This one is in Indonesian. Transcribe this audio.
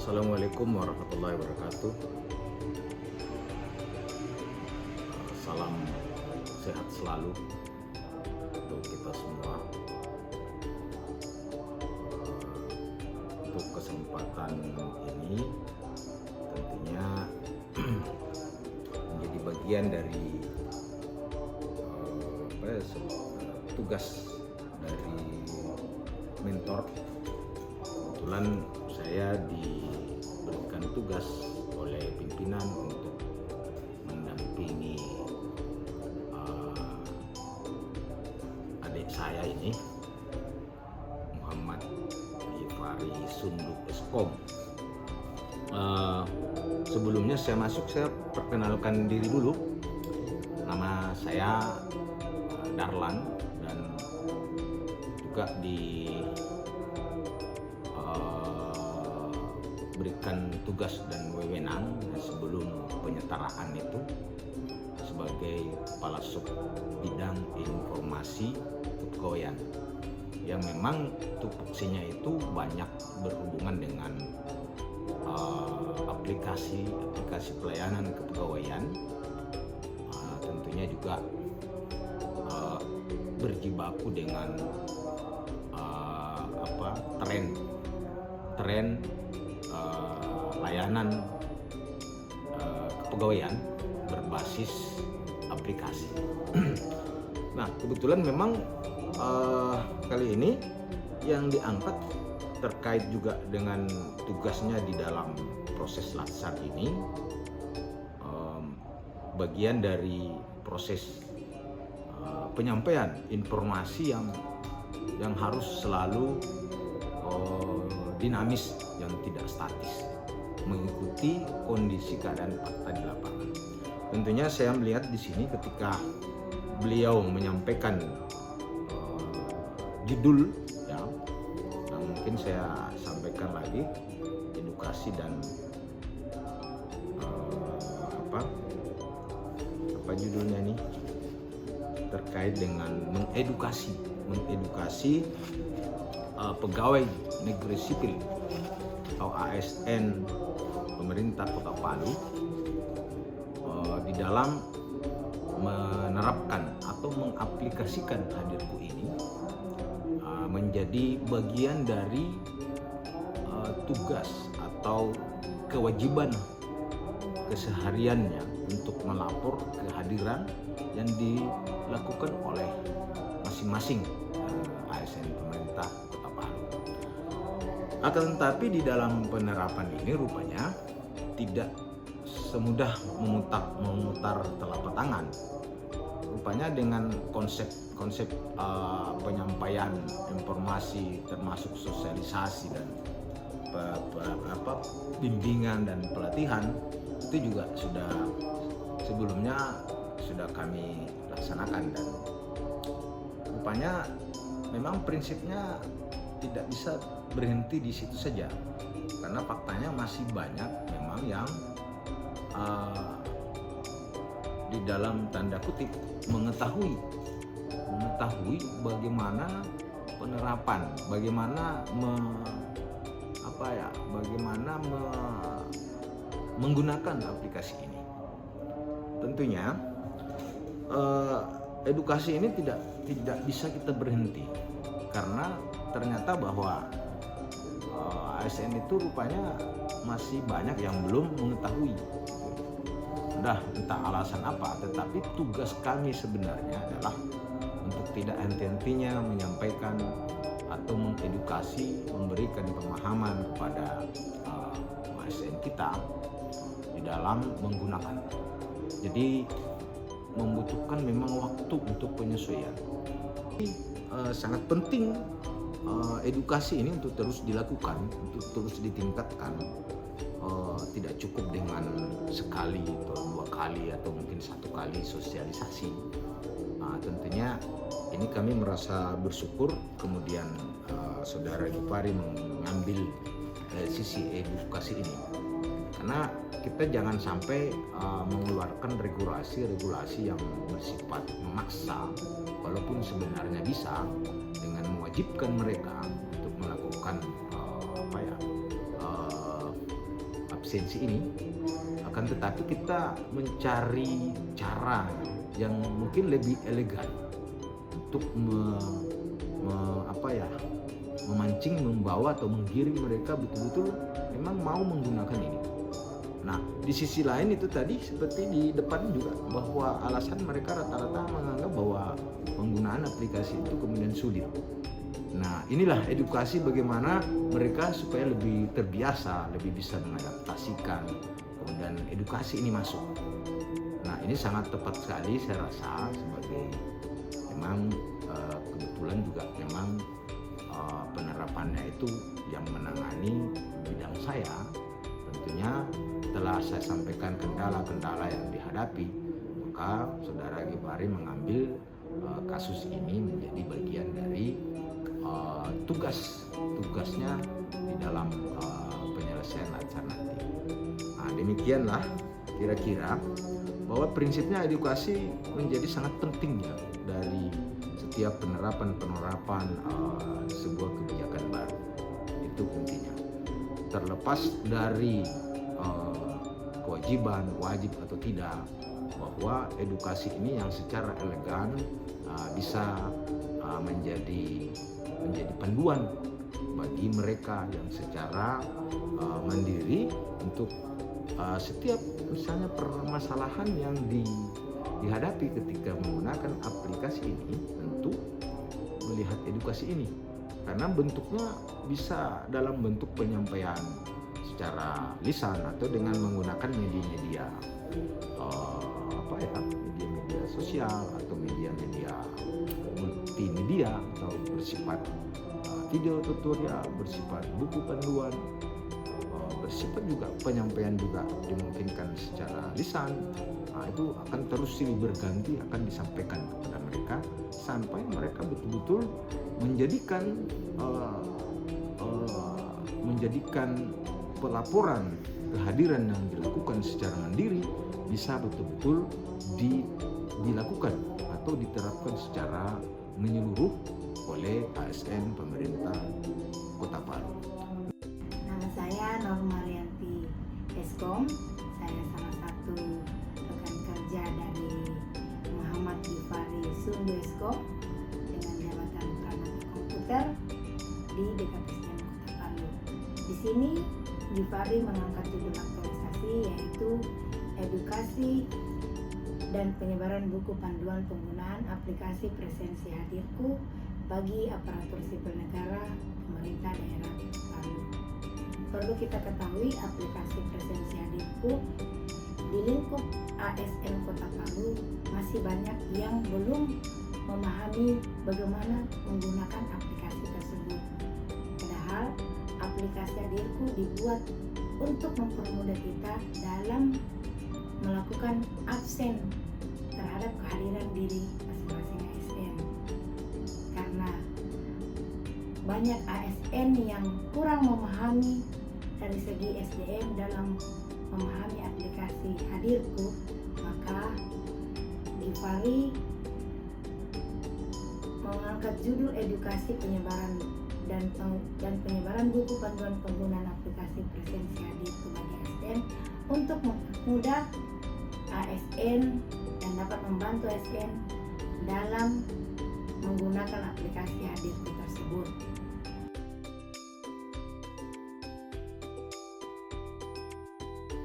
Assalamualaikum warahmatullahi wabarakatuh. Salam sehat selalu untuk kita semua. Untuk kesempatan ini tentunya menjadi bagian dari tugas dari mentor. Kebetulan saya diberikan tugas oleh pimpinan untuk mendampingi adik saya ini, Muhammad Gifari Sunduk Eskom. Sebelumnya saya perkenalkan diri dulu. Nama saya Darlan dan juga berikan tugas dan wewenang sebelum penyetaraan itu sebagai Kepala Sub Bidang Informasi Kepegawaian, yang memang tupoksinya itu banyak berhubungan dengan aplikasi pelayanan kepegawaian, tentunya juga berjibaku dengan tren layanan kepegawaian berbasis aplikasi. Nah, kebetulan memang kali ini yang diangkat terkait juga dengan tugasnya di dalam proses latsar ini, bagian dari proses penyampaian informasi yang harus selalu dinamis, yang tidak statis, mengikuti kondisi keadaan fakta di lapangan. Tentunya saya melihat di sini ketika beliau menyampaikan judul, ya, yang mungkin saya sampaikan lagi, edukasi dan apa judulnya nih, terkait dengan mengedukasi pegawai negeri sipil atau ASN pemerintah Kota Palu di dalam menerapkan atau mengaplikasikan hadirku ini menjadi bagian dari tugas atau kewajiban kesehariannya untuk melapor kehadiran yang dilakukan oleh masing-masing ASN pemerintah Kota Palu. Akan tetapi di dalam penerapan ini rupanya tidak semudah memutar telapak tangan. Rupanya dengan konsep penyampaian informasi termasuk sosialisasi dan bimbingan dan pelatihan itu juga sebelumnya sudah kami laksanakan, dan rupanya memang prinsipnya tidak bisa berhenti di situ saja, karena faktanya masih banyak memang yang di dalam tanda kutip mengetahui bagaimana penerapan, bagaimana menggunakan aplikasi ini. Tentunya edukasi ini tidak bisa kita berhenti, karena ternyata bahwa ASN itu rupanya masih banyak yang belum mengetahui. Entah alasan apa, tetapi tugas kami sebenarnya adalah untuk tidak henti-hentinya menyampaikan atau mengedukasi, memberikan pemahaman kepada ASN kita di dalam menggunakan. Jadi membutuhkan memang waktu untuk penyesuaian. Sangat penting edukasi ini untuk terus dilakukan, untuk terus ditingkatkan. Tidak cukup dengan sekali atau dua kali atau mungkin satu kali sosialisasi. Tentunya ini kami merasa bersyukur kemudian Saudara Gifari mengambil sisi edukasi ini, karena kita jangan sampai mengeluarkan regulasi yang bersifat memaksa, walaupun sebenarnya bisa dengan mewajibkan mereka untuk melakukan esensi ini, akan tetapi kita mencari cara yang mungkin lebih elegan untuk memancing, membawa atau menggiring mereka betul-betul memang mau menggunakan ini. Nah, di sisi lain itu tadi seperti di depan juga, bahwa alasan mereka rata-rata menganggap bahwa penggunaan aplikasi itu kemudian sulit. Nah, inilah edukasi bagaimana mereka supaya lebih terbiasa, lebih bisa mengadaptasikan, kemudian edukasi ini masuk. Nah, ini sangat tepat sekali saya rasa, sebagai memang kebetulan juga memang penerapannya itu yang menangani bidang saya. Tentunya setelah saya sampaikan kendala-kendala yang dihadapi, maka Saudara Givari mengambil kasus ini menjadi bagian dari tugasnya di dalam penyelesaian alternatif. Nah, demikianlah kira-kira bahwa prinsipnya edukasi menjadi sangat penting ya dari setiap penerapan sebuah kebijakan baru. Itu intinya. Terlepas dari kewajiban, wajib atau tidak, bahwa edukasi ini yang secara elegan bisa menjadi panduan bagi mereka yang secara mandiri untuk setiap misalnya permasalahan yang dihadapi ketika menggunakan aplikasi ini, tentu melihat edukasi ini, karena bentuknya bisa dalam bentuk penyampaian secara lisan atau dengan menggunakan media-media media sosial atau media-media multimedia atau bersifat video tutorial, bersifat buku panduan, bersifat juga penyampaian juga dimungkinkan secara lisan. Nah, itu akan terus silih berganti akan disampaikan kepada mereka sampai mereka betul-betul menjadikan pelaporan kehadiran yang dilakukan secara mandiri bisa betul-betul dilakukan atau diterapkan secara menyeluruh oleh ASN pemerintah Kota Palu. Nama saya Norma Rianti Eskom. Saya salah satu rekan kerja dari Muhammad Givari Sundu Eskom dengan jabatan perangkat komputer di DKPSDM Kota Palu. Di sini Givari mengangkat judul aktualisasi, yaitu edukasi dan penyebaran buku panduan penggunaan aplikasi presensi hadirku bagi aparatur sipil negara pemerintah daerah Palu. Perlu kita ketahui, aplikasi presensi hadirku di lingkup ASN Kota Palu masih banyak yang belum memahami bagaimana menggunakan aplikasi tersebut. Padahal aplikasi hadirku dibuat untuk mempermudah kita dalam melakukan absen terhadap kehadiran diri masing-masing ASN. Karena banyak ASN yang kurang memahami dari segi SDM dalam memahami aplikasi hadirku, maka Givari mengangkat judul edukasi penyebaran dan penyebaran buku panduan penggunaan aplikasi presensi hadirku bagi ASN untuk mempermudah ASN dan dapat membantu ASN dalam menggunakan aplikasi hadirku tersebut.